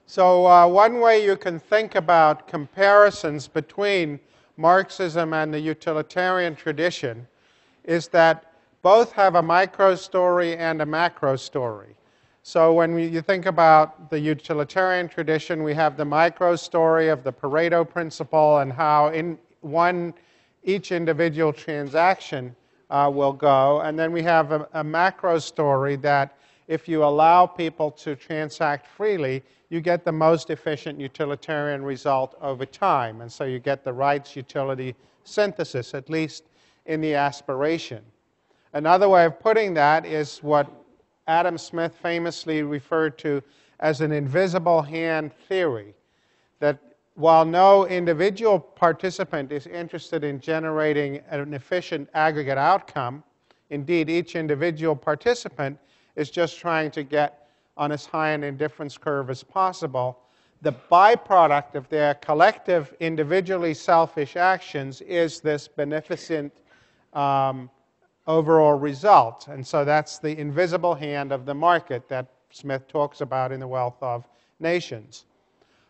So one way you can think about comparisons between Marxism and the utilitarian tradition is that both have a micro story and a macro story. So when you think about the utilitarian tradition, we have the micro story of the Pareto principle and how each individual transaction will go. And then we have a macro story that if you allow people to transact freely, you get the most efficient utilitarian result over time. And so you get the rights-utility synthesis, at least in the aspiration. Another way of putting that is what Adam Smith famously referred to as an invisible hand theory, that while no individual participant is interested in generating an efficient aggregate outcome, indeed each individual participant is just trying to get on as high an indifference curve as possible, the byproduct of their collective, individually selfish actions is this beneficent overall result. And so that's the invisible hand of the market that Smith talks about in The Wealth of Nations.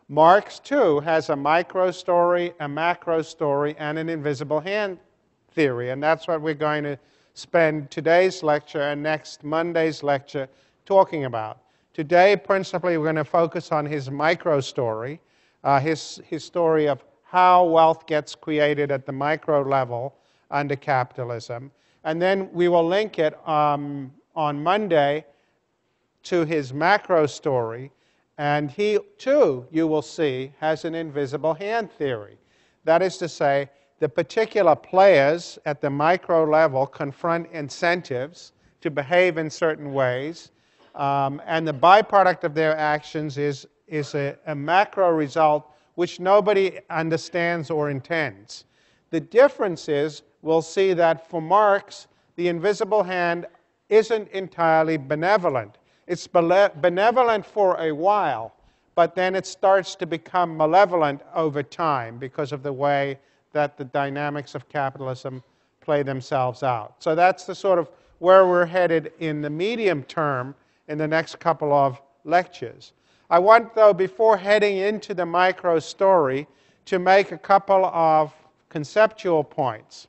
Marx, too, has a micro story, a macro story, and an invisible hand theory. And that's what we're going to spend today's lecture and next Monday's lecture talking about. Today, principally, we're going to focus on his micro story, his story of how wealth gets created at the micro level under capitalism. And then we will link it on Monday to his macro story. And he, too, you will see, has an invisible hand theory. That is to say, the particular players at the micro level confront incentives to behave in certain ways. And the byproduct of their actions is a macro result which nobody understands or intends. The difference is, we'll see that for Marx, the invisible hand isn't entirely benevolent. It's benevolent for a while, but then it starts to become malevolent over time because of the way that the dynamics of capitalism play themselves out. So that's the sort of where we're headed in the medium term in the next couple of lectures. I want, though, before heading into the micro story, to make a couple of conceptual points.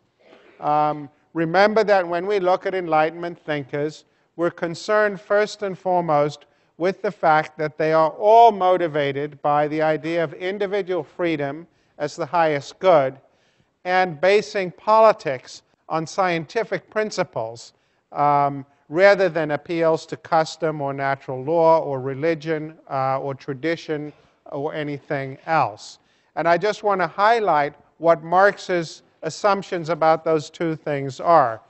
Remember that when we look at Enlightenment thinkers, we're concerned first and foremost with the fact that they are all motivated by the idea of individual freedom as the highest good and basing politics on scientific principles rather than appeals to custom or natural law or religion or tradition or anything else. And I just want to highlight what Marx's assumptions about those two things are.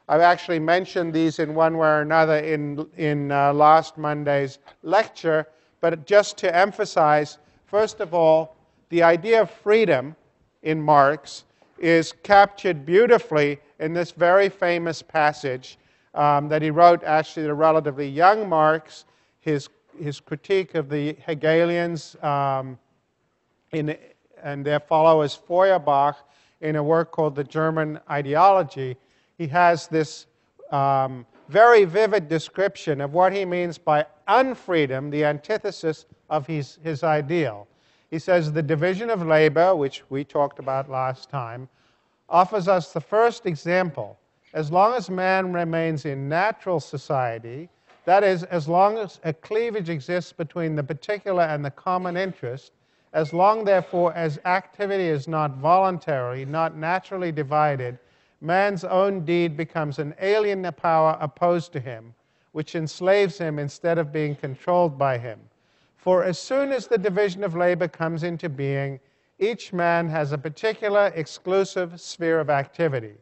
I've actually mentioned these in one way or another in last Monday's lecture, but just to emphasize, first of all, the idea of freedom in Marx is captured beautifully in this very famous passage that he wrote actually to relatively young Marx, his critique of the Hegelians and their followers Feuerbach in a work called The German Ideology. He has this very vivid description of what he means by unfreedom, the antithesis of his ideal. He says, the division of labor, which we talked about last time, offers us the first example. As long as man remains in natural society, that is, as long as a cleavage exists between the particular and the common interest, as long, therefore, as activity is not voluntary, not naturally divided, man's own deed becomes an alien power opposed to him, which enslaves him instead of being controlled by him. For as soon as the division of labor comes into being, each man has a particular exclusive sphere of activity,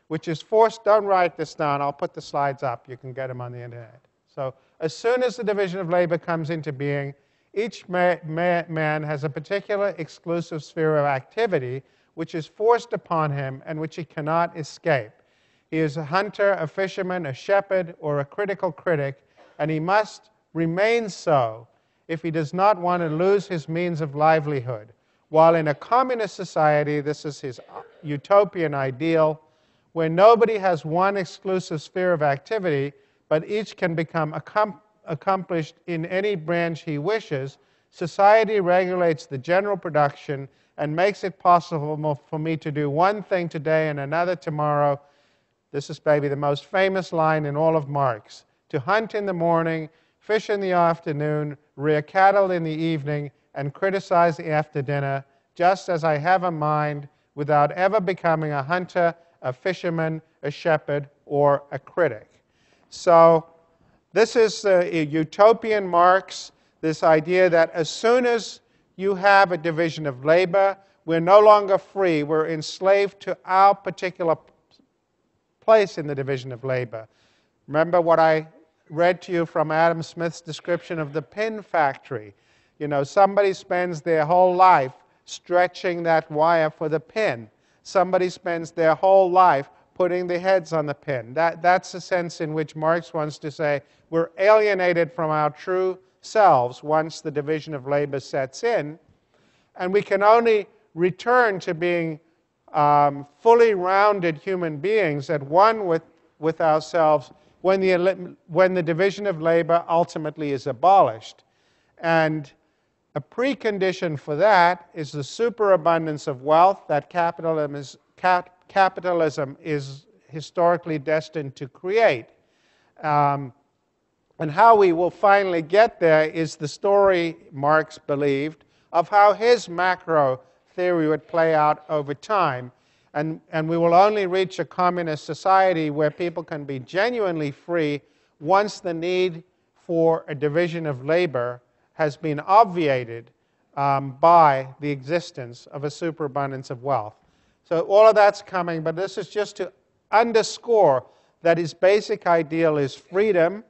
which is forced. Don't write this down. I'll put the slides up. You can get them on the internet. So as soon as the division of labor comes into being, each man has a particular exclusive sphere of activity which is forced upon him and which he cannot escape. He is a hunter, a fisherman, a shepherd, or a critical critic, and he must remain so if he does not want to lose his means of livelihood. While in a communist society, this is his utopian ideal, where nobody has one exclusive sphere of activity, but each can become accomplished in any branch he wishes, Society regulates the general production and makes it possible for me to do one thing today and another tomorrow. This is maybe the most famous line in all of Marx. To hunt in the morning, fish in the afternoon, rear cattle in the evening, and criticize after dinner, just as I have a mind, without ever becoming a hunter, a fisherman, a shepherd, or a critic. So this is a utopian Marx, this idea that as soon as you have a division of labor, we're no longer free. We're enslaved to our particular place in the division of labor. Remember what I read to you from Adam Smith's description of the pin factory. You know, somebody spends their whole life stretching that wire for the pin. Somebody spends their whole life putting the heads on the pin. That's the sense in which Marx wants to say we're alienated from our true selves once the division of labor sets in, and we can only return to being fully rounded human presences at one with ourselves when the division of labor ultimately is abolished. And a precondition for that is the superabundance of wealth that capitalism is historically destined to create. And how we will finally get there is the story, Marx believed, of how his macro theory would play out over time. And we will only reach a communist society where people can be genuinely free once the need for a division of labor has been obviated by the existence of a superabundance of wealth. So all of that's coming, but this is just to underscore that his basic ideal is freedom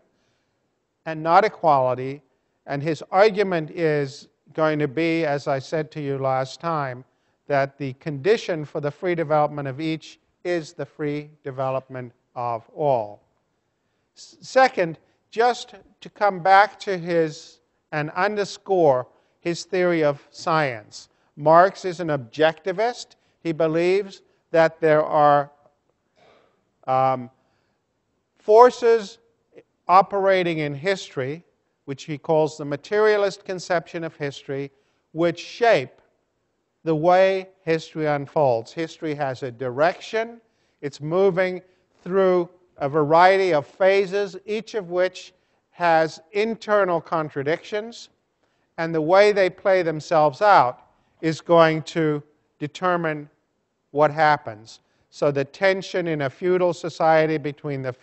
and not equality, and his argument is going to be, as I said to you last time, that the condition for the free development of each is the free development of all. Second, just to come back to his and underscore his theory of science. Marx is an objectivist. He believes that there are forces operating in history, which he calls the materialist conception of history, which shape the way history unfolds. History has a direction. It's moving through a variety of phases, each of which has internal contradictions, and the way they play themselves out is going to determine what happens. So the tension in a feudal society between the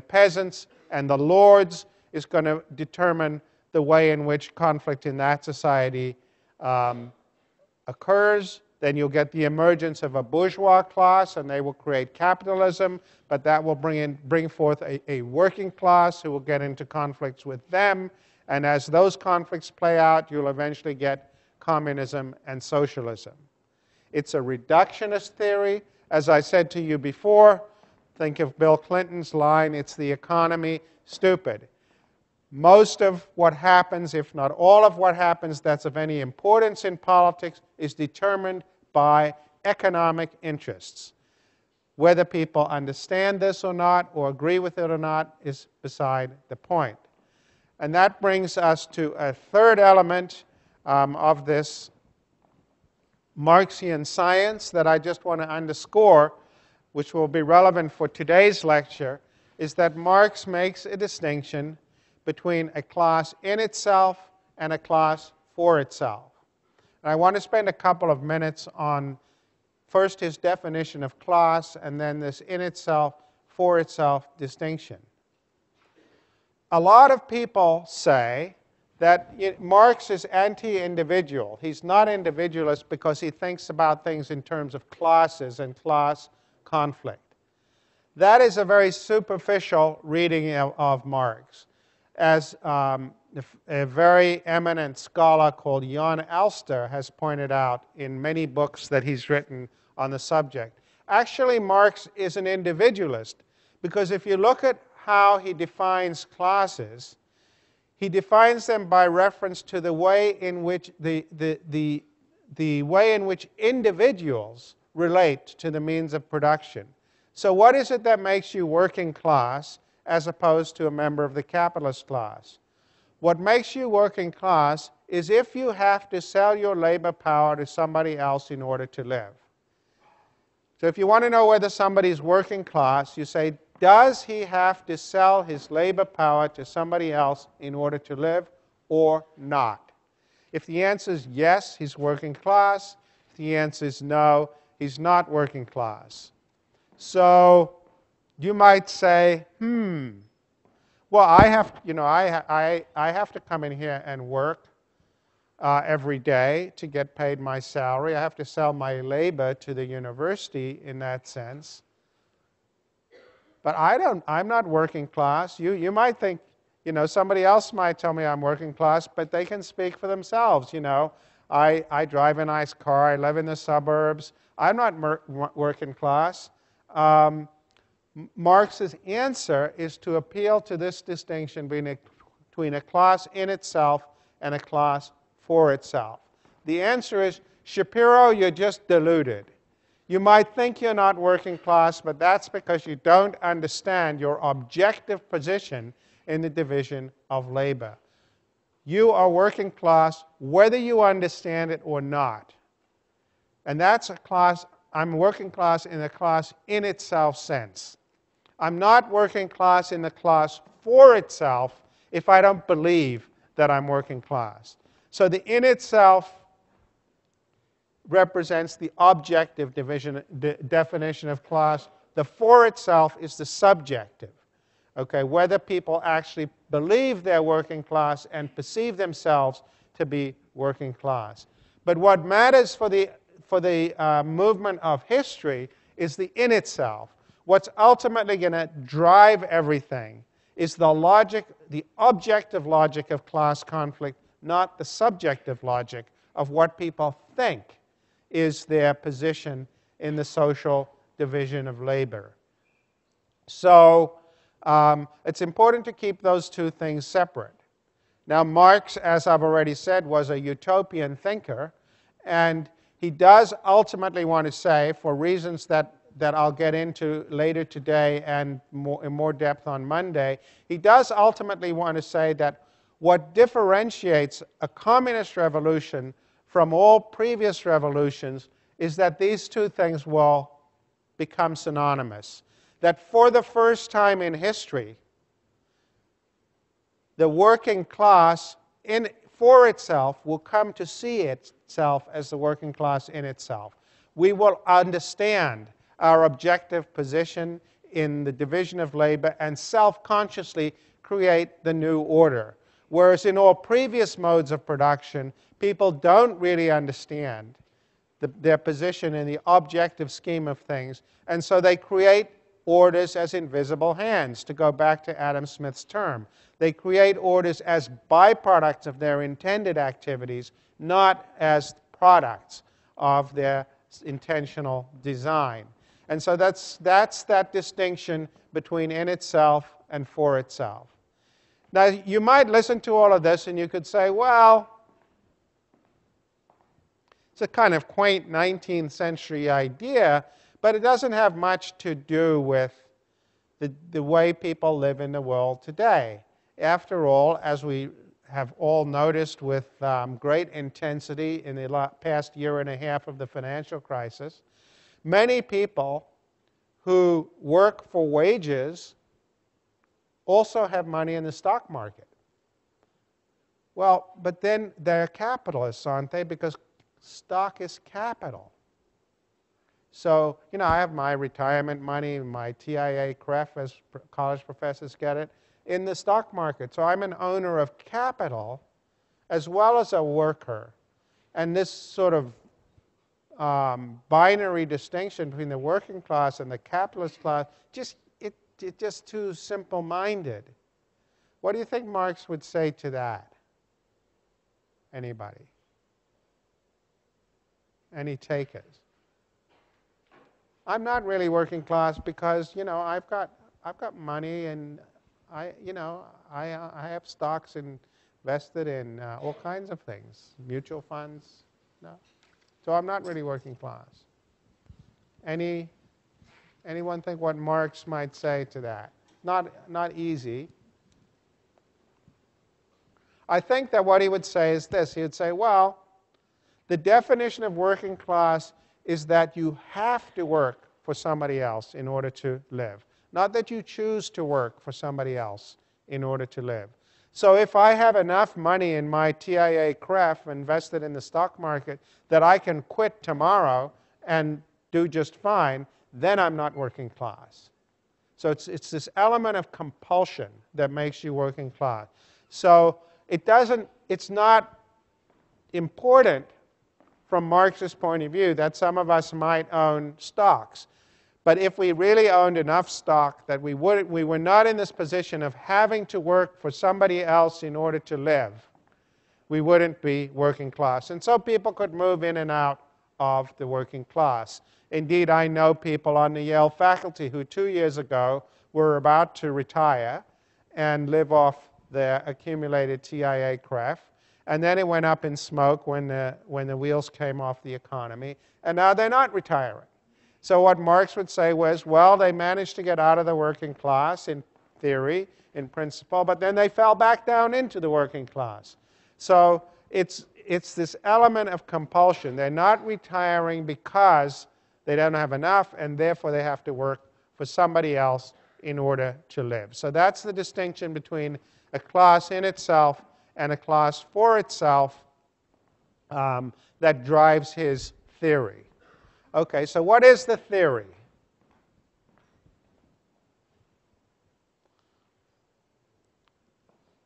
peasants and the lords is going to determine the way in which conflict in that society occurs. Then you'll get the emergence of a bourgeois class, and they will create capitalism, but that will bring forth a working class who will get into conflicts with them. And as those conflicts play out, you'll eventually get communism and socialism. It's a reductionist theory. As I said to you before, think of Bill Clinton's line, it's the economy, stupid. Most of what happens, if not all of what happens that's of any importance in politics, is determined by economic interests. Whether people understand this or not, or agree with it or not, is beside the point. And that brings us to a third element of this Marxian science that I just want to underscore, which will be relevant for today's lecture, is that Marx makes a distinction between a class in itself and a class for itself. And I want to spend a couple of minutes on first his definition of class and then this in itself, for itself distinction. A lot of people say that Marx is anti-individual. He's not individualist because he thinks about things in terms of classes and class conflict. That is a very superficial reading of Marx. As a very eminent scholar called Jan Elster has pointed out in many books that he's written on the subject. Actually, Marx is an individualist because if you look at how he defines classes, he defines them by reference to the way in which the way in which individuals relate to the means of production. So what is it that makes you working class as opposed to a member of the capitalist class? What makes you working class is if you have to sell your labor power to somebody else in order to live. So if you want to know whether somebody's working class, you say, does he have to sell his labor power to somebody else in order to live or not? If the answer is yes, he's working class. If the answer is no, he's not working class. So you might say, well, I have to come in here and work every day to get paid my salary. I have to sell my labor to the university in that sense. But I'm not working class. You might think, somebody else might tell me I'm working class, but they can speak for themselves. I drive a nice car. I live in the suburbs. I'm not working class. Marx's answer is to appeal to this distinction between a class in itself and a class for itself. The answer is, Shapiro, you're just deluded. You might think you're not working class, but that's because you don't understand your objective position in the division of labor. You are working class whether you understand it or not. And that's a class, I'm working class in a class in itself sense. I'm not working class in the class for itself if I don't believe that I'm working class. So the in itself represents the objective definition of class. The for itself is the subjective. Okay, whether people actually believe they're working class and perceive themselves to be working class. But what matters for the movement of history is the in itself. What's ultimately going to drive everything is the logic, the objective logic of class conflict, not the subjective logic of what people think is their position in the social division of labor. So it's important to keep those two things separate. Now, Marx, as I've already said, was a utopian thinker, and he does ultimately want to say, for reasons that I'll get into later today and in more depth on Monday, he does ultimately want to say that what differentiates a communist revolution from all previous revolutions is that these two things will become synonymous. That for the first time in history, the working class for itself will come to see itself as the working class in itself. We will understand our objective position in the division of labor and self-consciously create the new order. Whereas in all previous modes of production, people don't really understand their position in the objective scheme of things, and so they create orders as invisible hands, to go back to Adam Smith's term. They create orders as byproducts of their intended activities, not as products of their intentional design. And so that's that distinction between in itself and for itself. Now, you might listen to all of this and you could say, well, it's a kind of quaint 19th century idea, but it doesn't have much to do with the way people live in the world today. After all, as we have all noticed with great intensity in the past year and a half of the financial crisis, many people who work for wages also have money in the stock market. Well, but then they're capitalists, aren't they? Because stock is capital. So, I have my retirement money, my TIA CREF, as college professors get it, in the stock market. So I'm an owner of capital as well as a worker. And this sort of binary distinction between the working class and the capitalist class, it's just too simple-minded. What do you think Marx would say to that? Anybody? Any takers? I'm not really working class because, I've got money and I have stocks invested in all kinds of things, mutual funds. No. So I'm not really working class. Anyone think what Marx might say to that? Not easy. I think that what he would say is this. He would say, well, the definition of working class is that you have to work for somebody else in order to live. Not that you choose to work for somebody else in order to live. So if I have enough money in my TIA CREF invested in the stock market that I can quit tomorrow and do just fine, then I'm not working class. So it's this element of compulsion that makes you working class. So it's not important from Marx's point of view that some of us might own stocks. But if we really owned enough stock that we were not in this position of having to work for somebody else in order to live, we wouldn't be working class. And so people could move in and out of the working class. Indeed, I know people on the Yale faculty who 2 years ago were about to retire and live off their accumulated TIA CREF. And then it went up in smoke when the wheels came off the economy. And now they're not retiring. So what Marx would say was, well, they managed to get out of the working class in theory, in principle, but then they fell back down into the working class. So it's this element of compulsion. They're not retiring because they don't have enough, and therefore they have to work for somebody else in order to live. So that's the distinction between a class in itself and a class for itself that drives his theory. Okay, so what is the theory?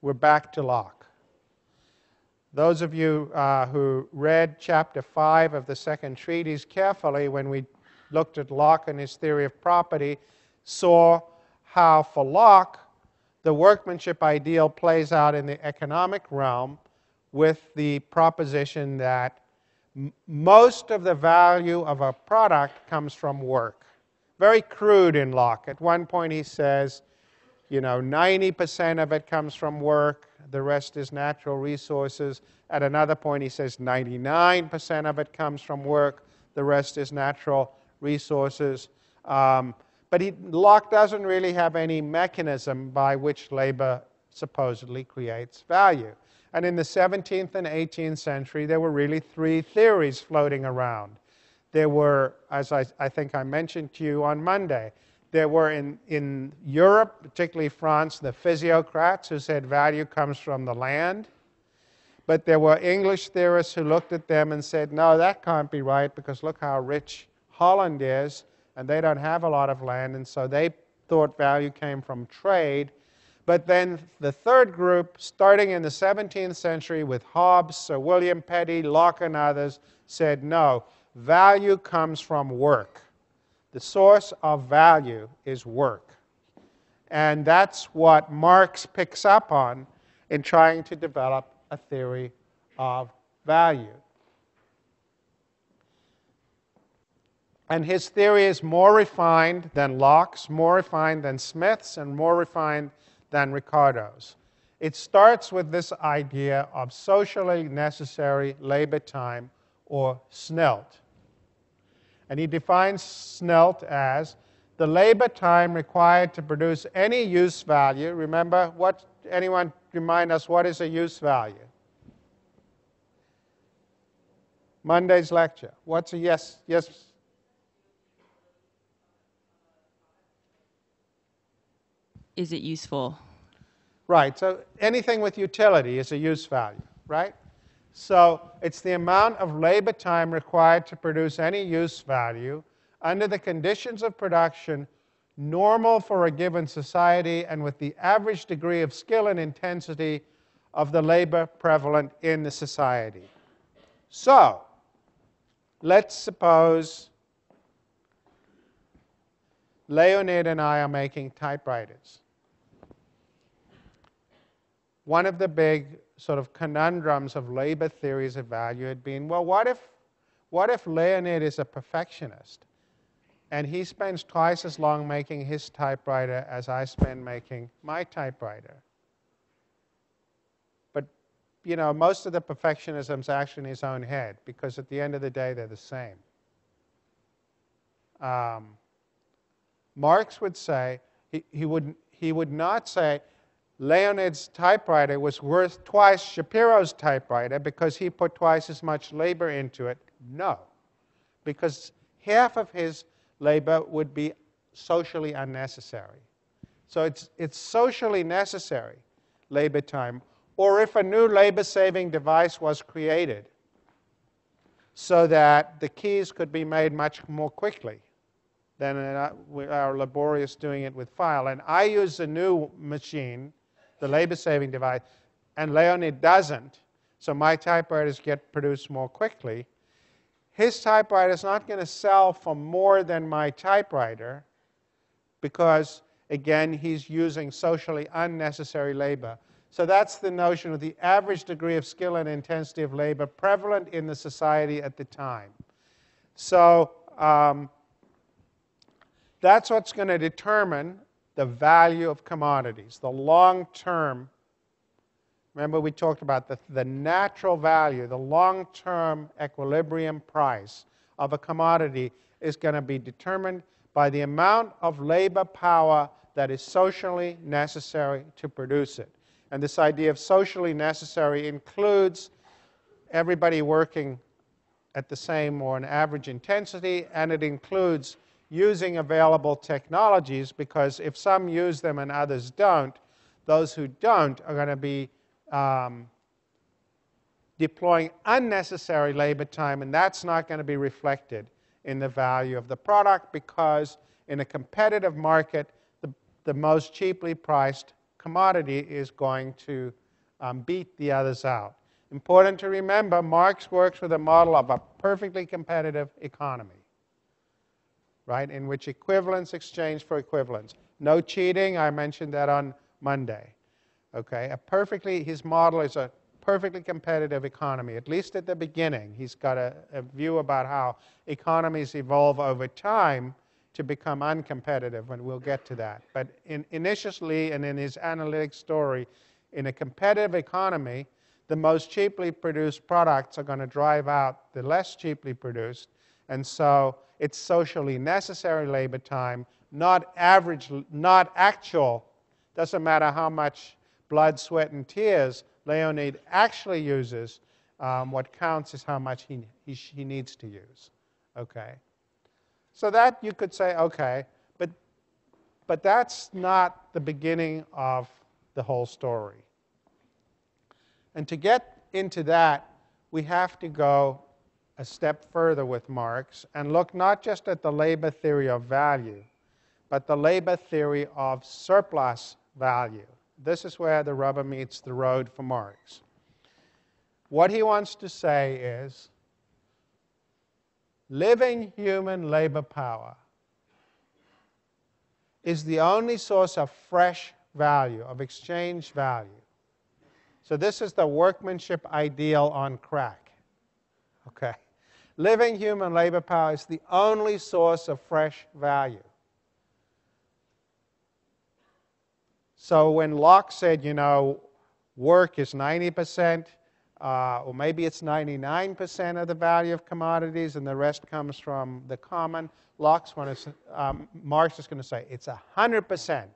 We're back to Locke. Those of you who read Chapter 5 of the Second Treatise carefully when we looked at Locke and his theory of property saw how, for Locke, the workmanship ideal plays out in the economic realm with the proposition that most of the value of a product comes from work. Very crude in Locke. At one point he says, 90% of it comes from work, the rest is natural resources. At another point he says 99% of it comes from work, the rest is natural resources. But Locke doesn't really have any mechanism by which labor supposedly creates value. And in the 17th and 18th century, there were really three theories floating around. There were, as I think I mentioned to you on Monday, there were in Europe, particularly France, the physiocrats who said value comes from the land. But there were English theorists who looked at them and said, no, that can't be right because look how rich Holland is, and they don't have a lot of land, and so they thought value came from trade. But then the third group, starting in the 17th century with Hobbes, Sir William Petty, Locke, and others, said, no, value comes from work. The source of value is work. And that's what Marx picks up on in trying to develop a theory of value. And his theory is more refined than Locke's, more refined than Smith's, and more refined than Ricardo's. It starts with this idea of socially necessary labor time, or SNILT. And he defines SNILT as the labor time required to produce any use value. Remember, anyone remind us what is a use value? Monday's lecture. What's a yes? Is it useful? Right, so anything with utility is a use value, right? So it's the amount of labor time required to produce any use value under the conditions of production normal for a given society and with the average degree of skill and intensity of the labor prevalent in the society. So let's suppose Leonid and I are making typewriters. One of the big sort of conundrums of labor theories of value had been, well, what if Leonid is a perfectionist and he spends twice as long making his typewriter as I spend making my typewriter? But, most of the perfectionism's actually in his own head because at the end of the day, they're the same. Marx would say, he would not say, Leonid's typewriter was worth twice Shapiro's typewriter because he put twice as much labor into it? No, because half of his labor would be socially unnecessary. So it's socially necessary labor time. Or if a new labor-saving device was created so that the keys could be made much more quickly than our laborious doing it with file. And I use the new machine, the labor-saving device, and Leonid doesn't, so my typewriters get produced more quickly. His typewriter is not going to sell for more than my typewriter because, again, he's using socially unnecessary labor. So that's the notion of the average degree of skill and intensity of labor prevalent in the society at the time. So that's what's going to determine the value of commodities, the long-term. Remember we talked about the natural value, the long-term equilibrium price of a commodity is going to be determined by the amount of labor power that is socially necessary to produce it. And this idea of socially necessary includes everybody working at the same or an average intensity, and it includes using available technologies, because if some use them and others don't, those who don't are going to be deploying unnecessary labor time, and that's not going to be reflected in the value of the product, because in a competitive market, the most cheaply priced commodity is going to beat the others out. Important to remember, Marx works with a model of a perfectly competitive economy, right, in which equivalence exchange for equivalence. No cheating, I mentioned that on Monday. Okay, his model is a perfectly competitive economy, at least at the beginning. He's got a view about how economies evolve over time to become uncompetitive, and we'll get to that. But initially, and in his analytic story, in a competitive economy, the most cheaply produced products are going to drive out the less cheaply produced, and so it's socially necessary labor time, not actual. Doesn't matter how much blood, sweat, and tears Leonid actually uses. What counts is how much he needs to use. Okay. So that you could say, okay, but that's not the beginning of the whole story. And to get into that, we have to go a step further with Marx and look not just at the labor theory of value, but the labor theory of surplus value. This is where the rubber meets the road for Marx. What he wants to say is, living human labor power is the only source of fresh value, of exchange value. So this is the workmanship ideal on crack. Okay. Living human labor power is the only source of fresh value. So when Locke said, work is 90%, or maybe it's 99% of the value of commodities and the rest comes from the common, Marx is going to say it's 100%.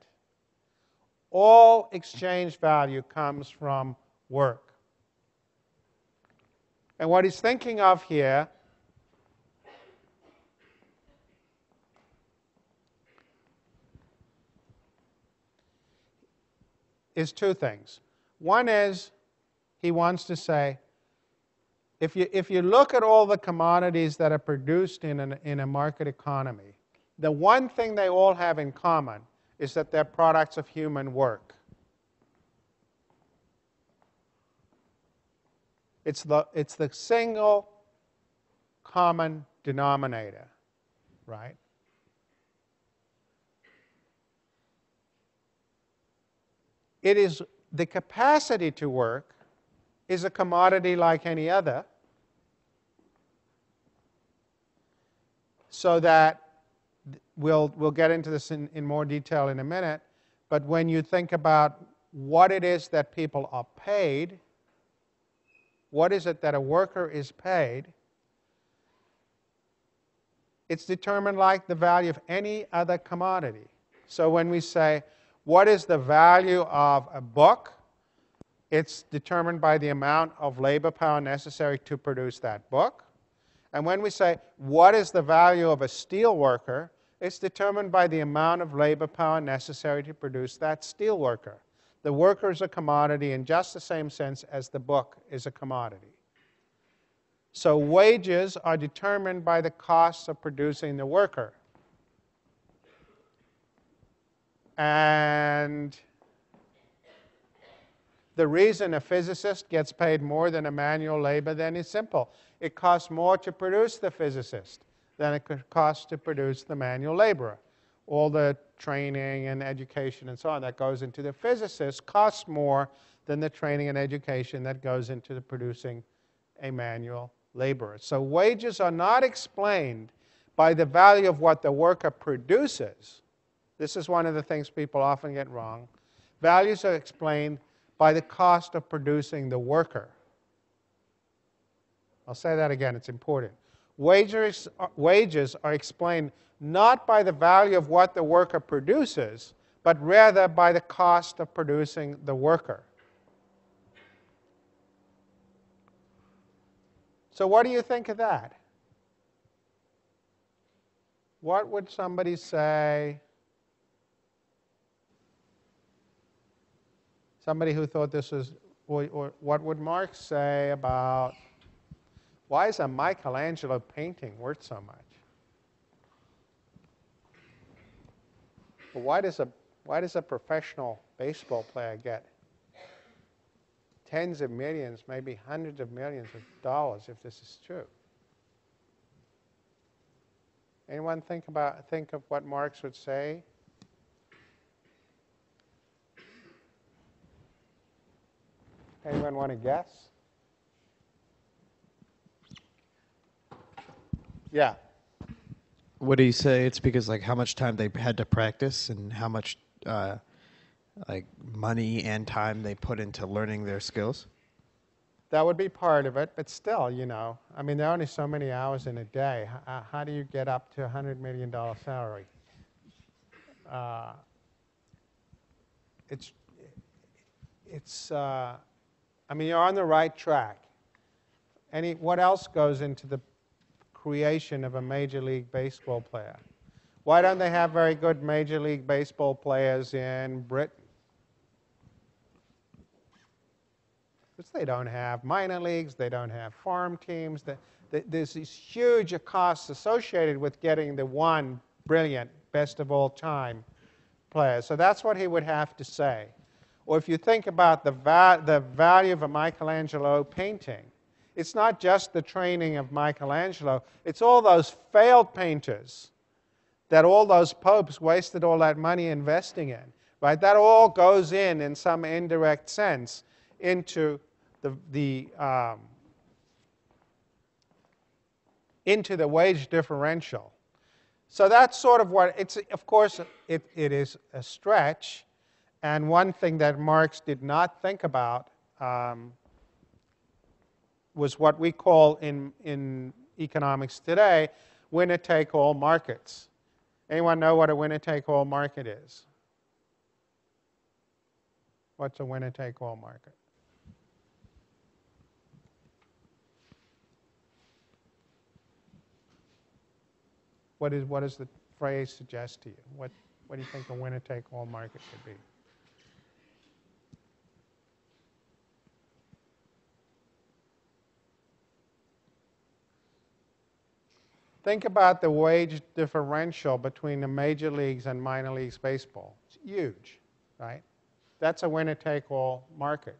All exchange value comes from work. And what he's thinking of here is two things. One is, he wants to say, if you look at all the commodities that are produced in a market economy, the one thing they all have in common is that they're products of human work. It's the single common denominator, right? It is the capacity to work is a commodity like any other, so that we'll get into this in more detail in a minute, but when you think about what it is that people are paid, what is it that a worker is paid, it's determined like the value of any other commodity. So when we say, What is the value of a book? It's determined by the amount of labor power necessary to produce that book. And when we say, what is the value of a steel worker? It's determined by the amount of labor power necessary to produce that steel worker. The worker is a commodity in just the same sense as the book is a commodity. So wages are determined by the costs of producing the worker. And the reason a physicist gets paid more than a manual labor then is simple. It costs more to produce the physicist than it costs to produce the manual laborer. All the training and education and so on that goes into the physicist costs more than the training and education that goes into the producing a manual laborer. So wages are not explained by the value of what the worker produces. This is one of the things people often get wrong. Values are explained by the cost of producing the worker. I'll say that again, it's important. Wages are explained not by the value of what the worker produces, but rather by the cost of producing the worker. So what do you think of that? What would somebody say? Somebody who thought this was, or what would Marx say about, why is a Michelangelo painting worth so much? Well, why does a professional baseball player get tens of millions, maybe hundreds of millions of dollars if this is true? Anyone think of what Marx would say? Anyone want to guess? Yeah. What do you say? It's because like how much time they had to practice and how much like money and time they put into learning their skills? That would be part of it, but still, you know, I mean, there are only so many hours in a day. How do you get up to a $100 million salary? I mean, you're on the right track. What else goes into the creation of a Major League Baseball player? Why don't they have very good Major League Baseball players in Britain? Because they don't have minor leagues, they don't have farm teams. There's these huge costs associated with getting the one brilliant, best of all time player. So that's what he would have to say. Or if you think about the value of a Michelangelo painting, it's not just the training of Michelangelo, it's all those failed painters that all those popes wasted all that money investing in. Right? That all goes in some indirect sense, into into the wage differential. So that's sort of what it's. Of course, it is a stretch, and one thing that Marx did not think about was what we call in economics today winner-take-all markets. Anyone know what a winner-take-all market is? What's a winner-take-all market? What does the phrase suggest to you? What do you think a winner-take-all market could be? Think about the wage differential between the major leagues and minor leagues baseball. It's huge, right? That's a winner-take-all market.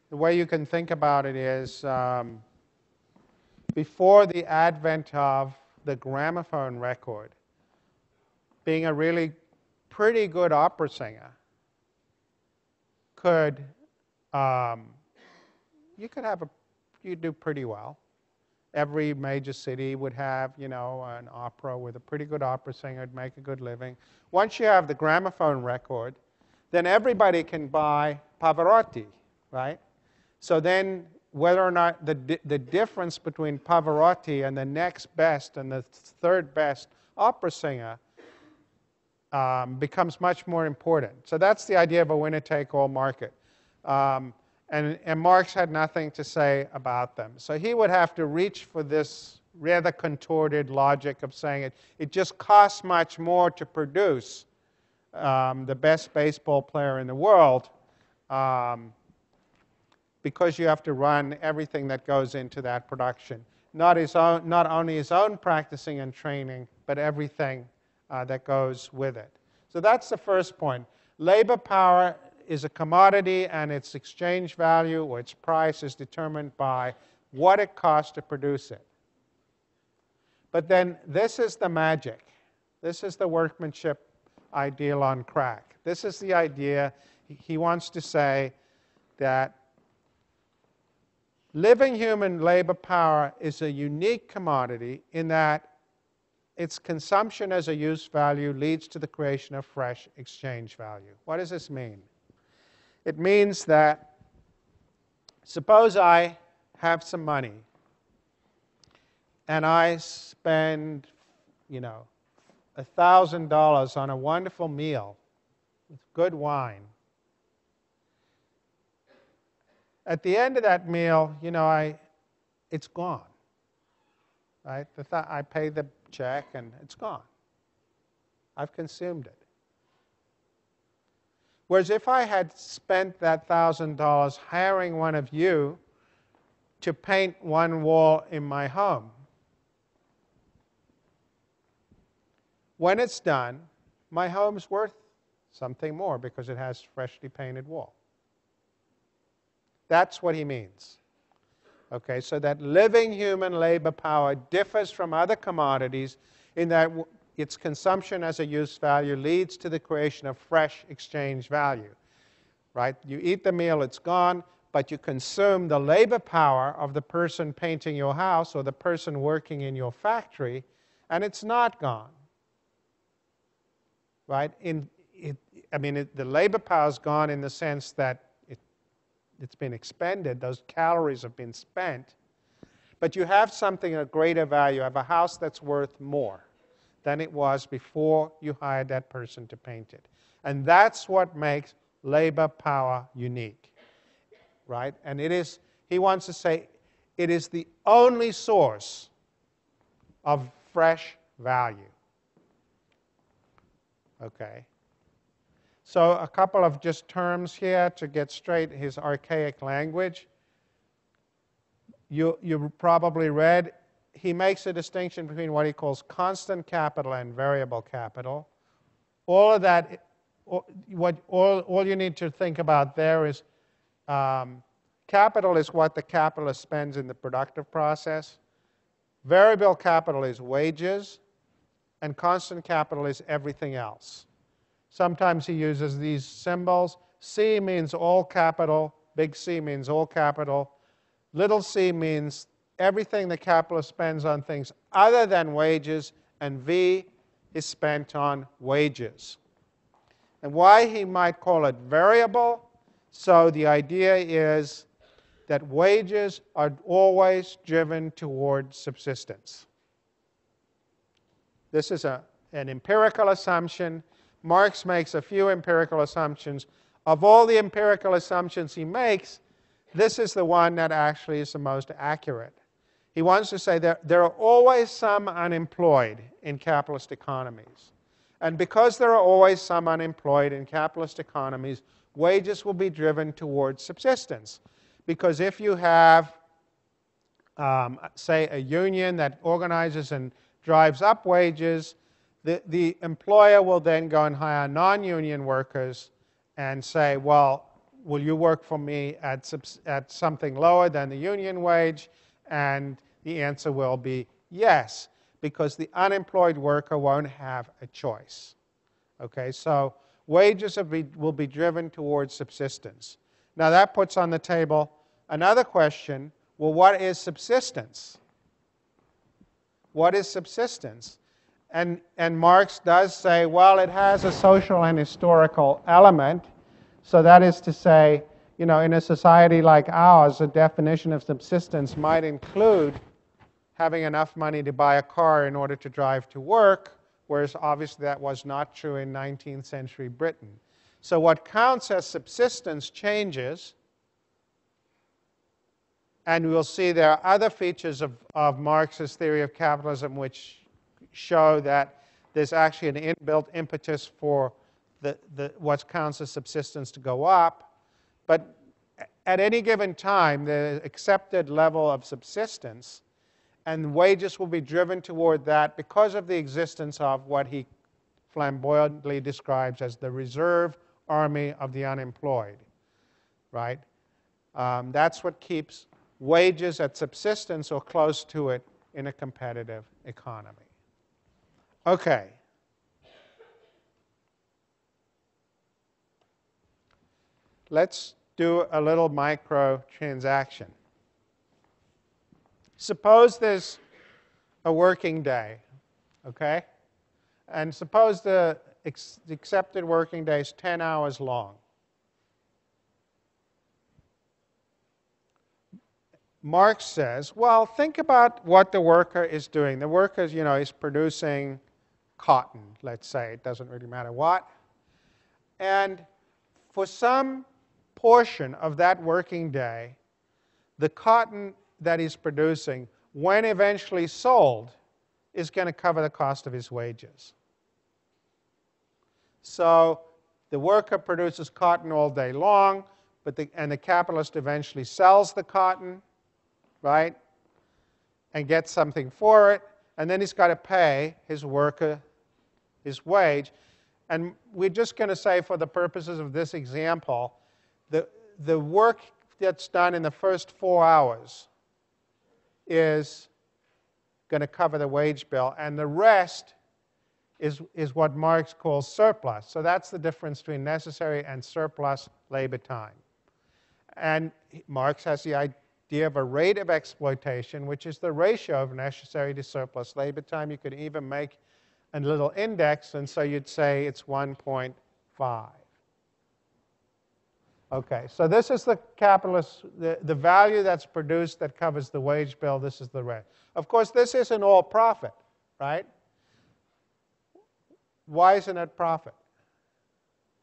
The way you can think about it is before the advent of the gramophone record, being a really pretty good opera singer you'd do pretty well. Every major city would have, you know, an opera with a pretty good opera singer who'd make a good living. Once you have the gramophone record, then everybody can buy Pavarotti, right? So then whether or not the difference between Pavarotti and the next best and the third best opera singer becomes much more important. So that's the idea of a winner-take-all market. And Marx had nothing to say about them. So he would have to reach for this rather contorted logic of saying it just costs much more to produce the best baseball player in the world because you have to run everything that goes into that production. Not only his own practicing and training, but everything that goes with it. So that's the first point. Labor power is a commodity, and its exchange value or its price is determined by what it costs to produce it. But then this is the magic. This is the workmanship ideal on crack. This is the idea. He wants to say that living human labor power is a unique commodity in that its consumption as a use value leads to the creation of fresh exchange value. What does this mean? It means that suppose I have some money and I spend, $1,000 on a wonderful meal with good wine. At the end of that meal, it's gone. Right? I pay the check and it's gone. I've consumed it. Whereas if I had spent that $1,000 hiring one of you to paint one wall in my home, when it's done, my home's worth something more because it has freshly painted wall. That's what he means. Okay, so that living human labor power differs from other commodities in that its consumption as a use value leads to the creation of fresh exchange value. Right? You eat the meal, it's gone, but you consume the labor power of the person painting your house or the person working in your factory, and it's not gone. Right? The labor power is gone in the sense that it's been expended, those calories have been spent, but you have something of greater value. You have a house that's worth more than it was before you hired that person to paint it. And that's what makes labor power unique. Right? And he wants to say, it is the only source of fresh value. Okay. So a couple of just terms here to get straight his archaic language. You probably read, he makes a distinction between what he calls constant capital and variable capital. All of that, all you need to think about there is capital is what the capitalist spends in the productive process. Variable capital is wages, and constant capital is everything else. Sometimes he uses these symbols. C means all capital. Big C means all capital. Little c means everything the capitalist spends on things other than wages. And V is spent on wages. And why he might call it variable? So the idea is that wages are always driven toward subsistence. This is an empirical assumption. Marx makes a few empirical assumptions. Of all the empirical assumptions he makes, this is the one that actually is the most accurate. He wants to say there are always some unemployed in capitalist economies. And because there are always some unemployed in capitalist economies, wages will be driven towards subsistence. Because if you have, say, a union that organizes and drives up wages, the employer will then go and hire non-union workers and say, well, will you work for me at something lower than the union wage? And the answer will be yes, because the unemployed worker won't have a choice. Okay, so wages will be driven towards subsistence. Now that puts on the table another question. Well, what is subsistence? What is subsistence? And Marx does say, well, it has a social and historical element. So that is to say, in a society like ours, a definition of subsistence might include having enough money to buy a car in order to drive to work, whereas obviously that was not true in 19th century Britain. So what counts as subsistence changes, and we'll see there are other features of Marx's theory of capitalism which show that there's actually an inbuilt impetus for what counts as subsistence to go up. But at any given time, the accepted level of subsistence and wages will be driven toward that because of the existence of what he flamboyantly describes as the reserve army of the unemployed, right? That's what keeps wages at subsistence or close to it in a competitive economy. Okay. Let's do a little micro transaction. Suppose there's a working day, okay? And suppose the accepted working day is 10 hours long. Marx says, well, think about what the worker is doing. The worker is, is producing cotton, let's say. It doesn't really matter what. And for some portion of that working day, the cotton that he's producing, when eventually sold, is going to cover the cost of his wages. So the worker produces cotton all day long, and the capitalist eventually sells the cotton, right, and gets something for it, and then he's got to pay his worker his wage. And we're just going to say, for the purposes of this example, the work that's done in the first 4 hours is going to cover the wage bill, and the rest is what Marx calls surplus. So that's the difference between necessary and surplus labor time. And Marx has the idea of a rate of exploitation, which is the ratio of necessary to surplus labor time. You could even make a little index, and so you'd say it's 1.5. Okay, so this is the capitalist, the value that's produced that covers the wage bill. This is the rest. Of course, this isn't all profit, right? Why isn't it profit?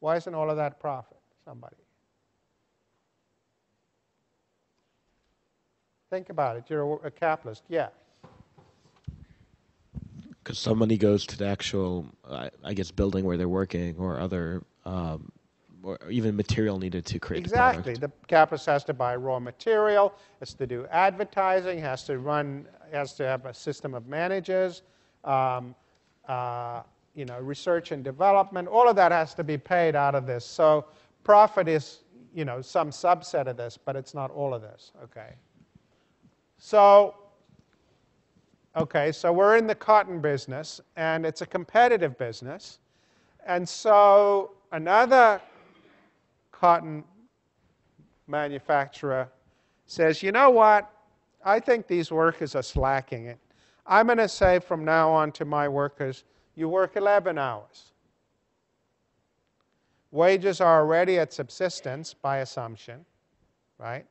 Why isn't all of that profit? Somebody. Think about it. You're a capitalist. Yeah. Because some money goes to the actual, I guess, building where they're working, or other, or even material needed to create the product. Exactly. The capitalist has to buy raw material, has to do advertising, has to have a system of managers, research and development. All of that has to be paid out of this. So profit is, some subset of this, but it's not all of this. Okay. So we're in the cotton business, and it's a competitive business. And so another cotton manufacturer says, you know what? I think these workers are slacking it. I'm going to say from now on to my workers, you work 11 hours. Wages are already at subsistence by assumption, right?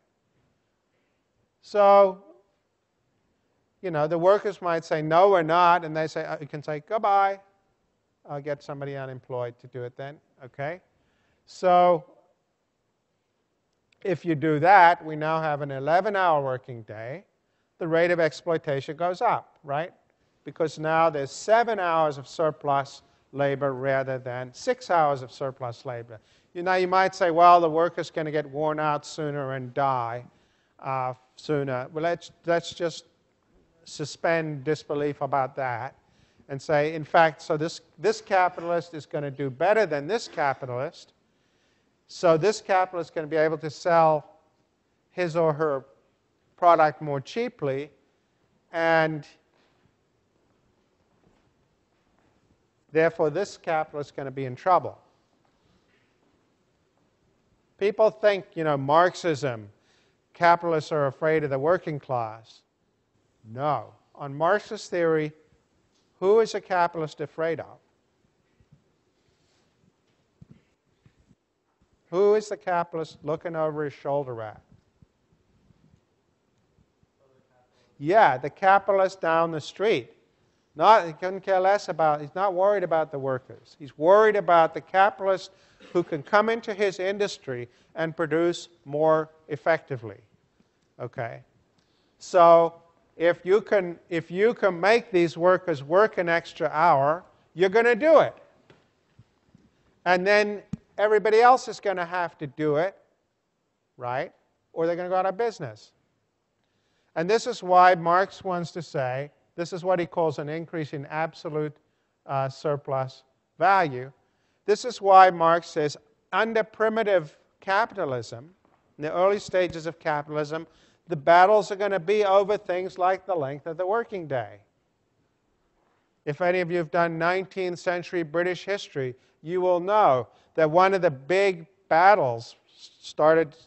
So, the workers might say, no, we're not. And they say, you can say, goodbye. I'll get somebody unemployed to do it then. Okay? So if you do that, we now have an 11-hour working day. The rate of exploitation goes up, right? Because now there's 7 hours of surplus labor rather than 6 hours of surplus labor. You might say, well, the worker's going to get worn out sooner and die sooner. Well, let's just suspend disbelief about that and say, in fact, so this capitalist is going to do better than this capitalist. So this capitalist is going to be able to sell his or her product more cheaply, and therefore this capitalist is going to be in trouble. People think, Marxism, capitalists are afraid of the working class. No. On Marxist theory, who is a capitalist afraid of? Who is the capitalist looking over his shoulder at? Yeah, the capitalist down the street. He couldn't care less about, he's not worried about the workers. He's worried about the capitalist who can come into his industry and produce more effectively. Okay? So if you can make these workers work an extra hour, you're going to do it. And then everybody else is going to have to do it, right? Or they're going to go out of business. And this is why Marx wants to say, this is what he calls an increase in absolute surplus value. This is why Marx says, under primitive capitalism, in the early stages of capitalism, the battles are going to be over things like the length of the working day. If any of you have done 19th century British history, you will know that one of the big battles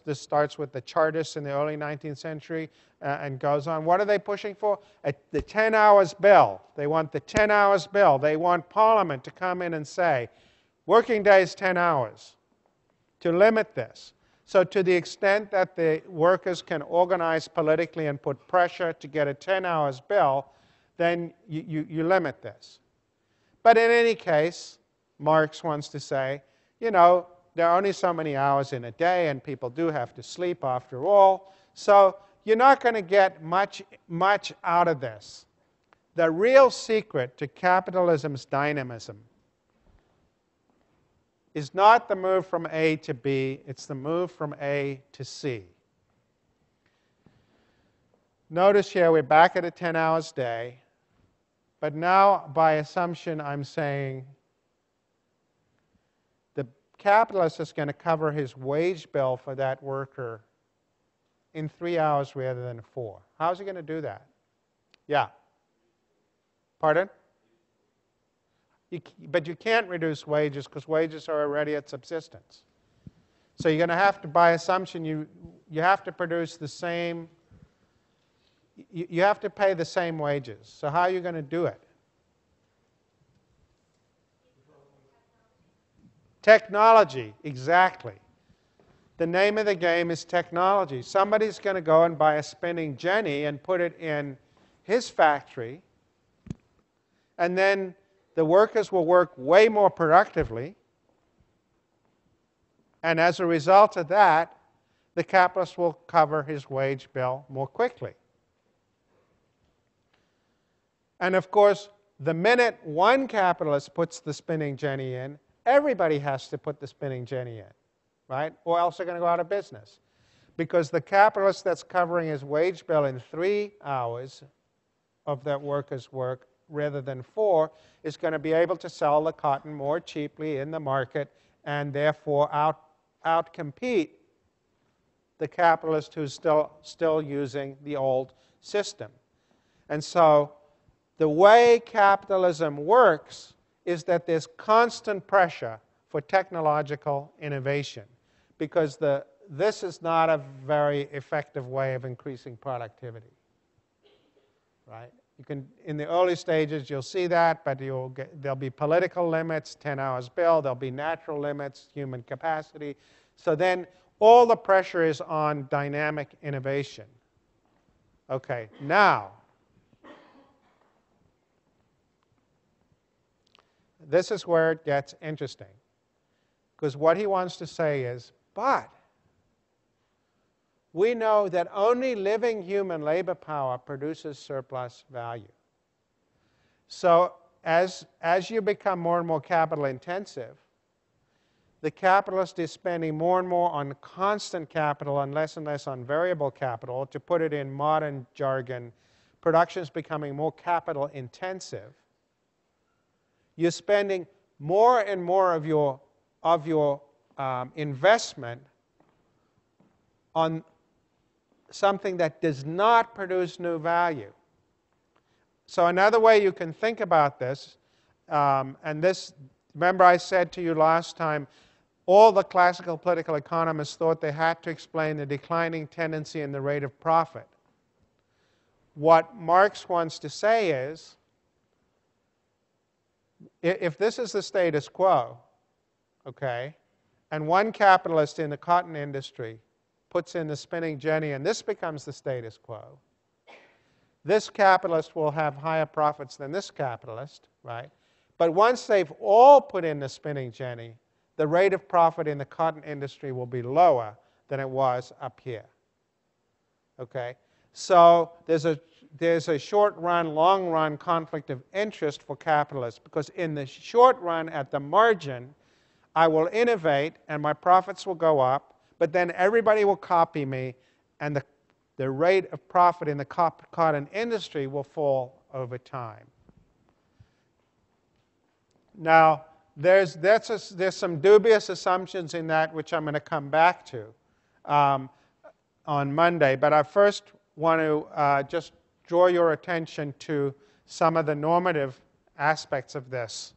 this starts with the Chartists in the early 19th century and goes on. What are they pushing for? The 10 hours bill. They want the 10 hours bill. They want Parliament to come in and say, working day is 10 hours, to limit this. So to the extent that the workers can organize politically and put pressure to get a 10 hours bill, then you limit this. But in any case, Marx wants to say, you know, there are only so many hours in a day, and people do have to sleep after all. So you're not going to get much out of this. The real secret to capitalism's dynamism is not the move from A to B, it's the move from A to C. Notice here we're back at a 10 hours day, but now by assumption I'm saying the capitalist is going to cover his wage bill for that worker in 3 hours rather than 4. How's he going to do that? Yeah. Pardon? But you can't reduce wages because wages are already at subsistence. So you're going to have to, by assumption, you have to produce the same, you have to pay the same wages. So how are you going to do it? Technology, exactly. The name of the game is technology. Somebody's going to go and buy a spinning jenny and put it in his factory, and then the workers will work way more productively, and as a result of that, the capitalist will cover his wage bill more quickly. And of course, the minute one capitalist puts the spinning jenny in, everybody has to put the spinning jenny in, right? Or else they're going to go out of business. Because the capitalist that's covering his wage bill in 3 hours of that worker's work rather than 4 is going to be able to sell the cotton more cheaply in the market and therefore outcompete the capitalist who's still using the old system. And so the way capitalism works is that there's constant pressure for technological innovation because this is not a very effective way of increasing productivity, right? You can, in the early stages, you'll see that, but there'll be political limits, 10 hours bill, there'll be natural limits, human capacity. So then all the pressure is on dynamic innovation. Okay, now, this is where it gets interesting. Because what he wants to say is, but we know that only living human labor power produces surplus value. So as you become more and more capital intensive, the capitalist is spending more and more on constant capital and less on variable capital. To put it in modern jargon, production is becoming more capital intensive. You're spending more and more of your investment on something that does not produce new value. So another way you can think about this, and this, remember I said to you last time, all the classical political economists thought they had to explain the declining tendency in the rate of profit. What Marx wants to say is, if this is the status quo, okay, and one capitalist in the cotton industry puts in the spinning jenny and this becomes the status quo, this capitalist will have higher profits than this capitalist, right? But once they've all put in the spinning jenny, the rate of profit in the cotton industry will be lower than it was up here. Okay? So there's a short-run, long-run conflict of interest for capitalists, because in the short run, at the margin, I will innovate and my profits will go up, but then everybody will copy me, and the rate of profit in the cotton industry will fall over time. Now, there's some dubious assumptions in that which I'm going to come back to on Monday, but I first want to just draw your attention to some of the normative aspects of this.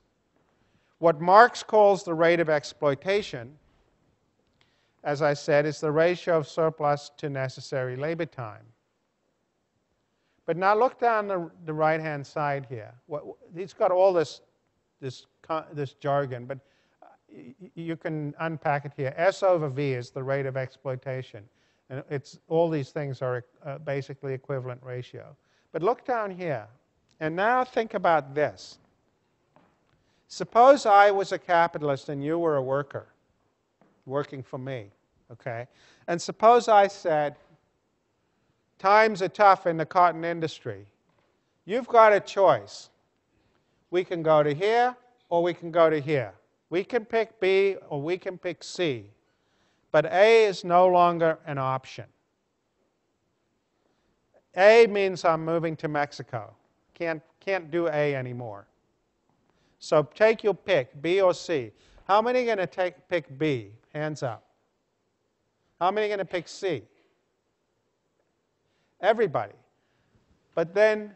What Marx calls the rate of exploitation, as I said, is the ratio of surplus to necessary labor time. But now look down the right-hand side here. He's got all this jargon, but you can unpack it here. S over V is the rate of exploitation. And all these things are basically equivalent ratio. But look down here. And now think about this. Suppose I was a capitalist and you were a worker working for me. Okay? And suppose I said, times are tough in the cotton industry. You've got a choice. We can go to here or we can go to here. We can pick B or we can pick C. But A is no longer an option. A means I'm moving to Mexico. Can't do A anymore. So take your pick, B or C. How many are going to pick B? Hands up. How many are going to pick C? Everybody. But then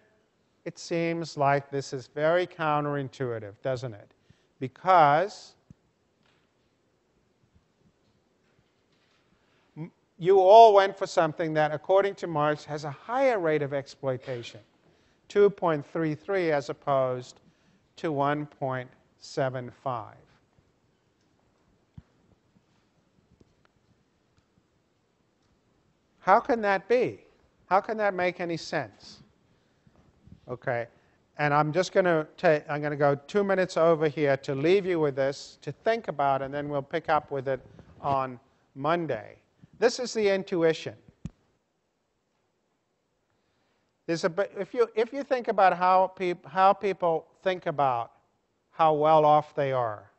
it seems like this is very counterintuitive, doesn't it? Because you all went for something that, according to Marx, has a higher rate of exploitation, 2.33 as opposed to 1.75. How can that be? How can that make any sense? Okay, and I'm just going to go 2 minutes over here to leave you with this, to think about, and then we'll pick up with it on Monday. This is the intuition. If you think about how people think about how well off they are,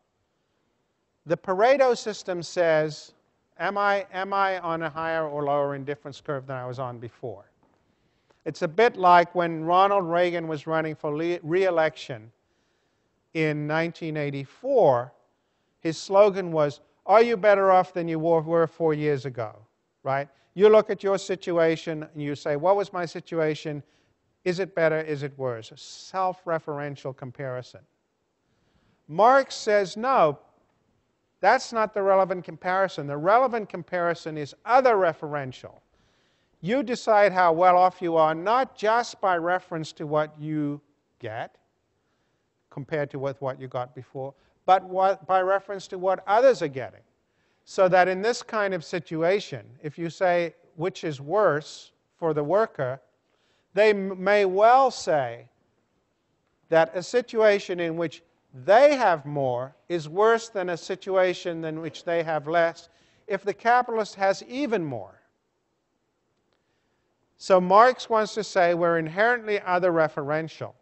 the Pareto system says, am I on a higher or lower indifference curve than I was on before? It's a bit like when Ronald Reagan was running for re-election in 1984. His slogan was, are you better off than you were 4 years ago? Right? You look at your situation and you say, what was my situation? Is it better? Is it worse? A self-referential comparison. Marx says, no, that's not the relevant comparison. The relevant comparison is other referential. You decide how well off you are, not just by reference to what you get, compared to what you got before, but by reference to what others are getting. So that in this kind of situation, if you say which is worse for the worker, they may well say that a situation in which they have more is worse than a situation in which they have less if the capitalist has even more. So Marx wants to say we're inherently other referential.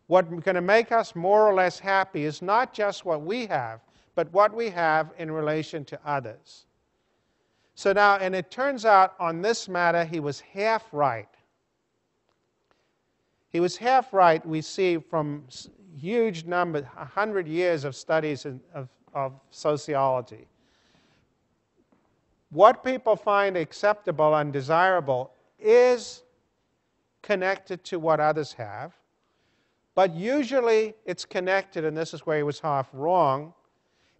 What's going to make us more or less happy is not just what we have, but what we have in relation to others. So now, and it turns out on this matter he was half right. He was half right, we see, from huge number, 100 years of studies of sociology. What people find acceptable and desirable is connected to what others have, but usually it's connected, and this is where he was half wrong,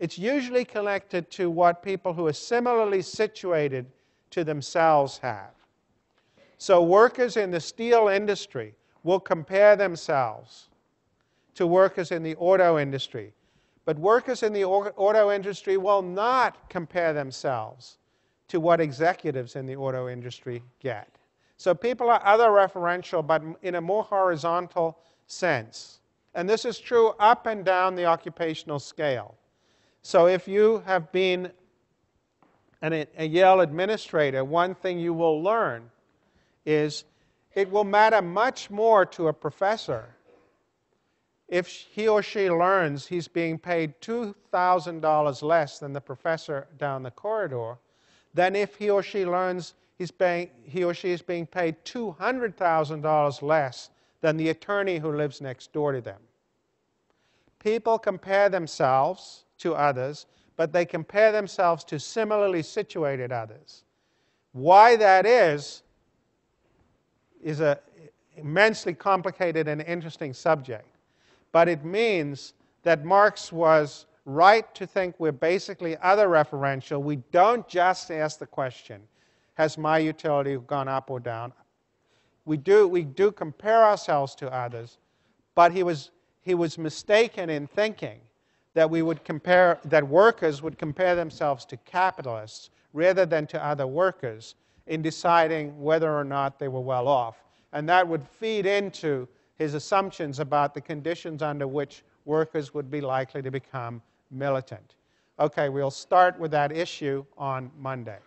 it's usually connected to what people who are similarly situated to themselves have. So workers in the steel industry will compare themselves to workers in the auto industry. But workers in the auto industry will not compare themselves to what executives in the auto industry get. So people are other referential, but in a more horizontal sense. And this is true up and down the occupational scale. So if you have been a Yale administrator, one thing you will learn is it will matter much more to a professor if he or she learns he's being paid $2,000 less than the professor down the corridor than if he or she learns he or she is being paid $200,000 less than the attorney who lives next door to them. People compare themselves to others, but they compare themselves to similarly situated others. Why that is an immensely complicated and interesting subject. But it means that Marx was right to think we're basically other referential. We don't just ask the question, has my utility gone up or down? We do compare ourselves to others, but he was mistaken in thinking that workers would compare themselves to capitalists rather than to other workers in deciding whether or not they were well off. And that would feed into his assumptions about the conditions under which workers would be likely to become militant. Okay, we'll start with that issue on Monday.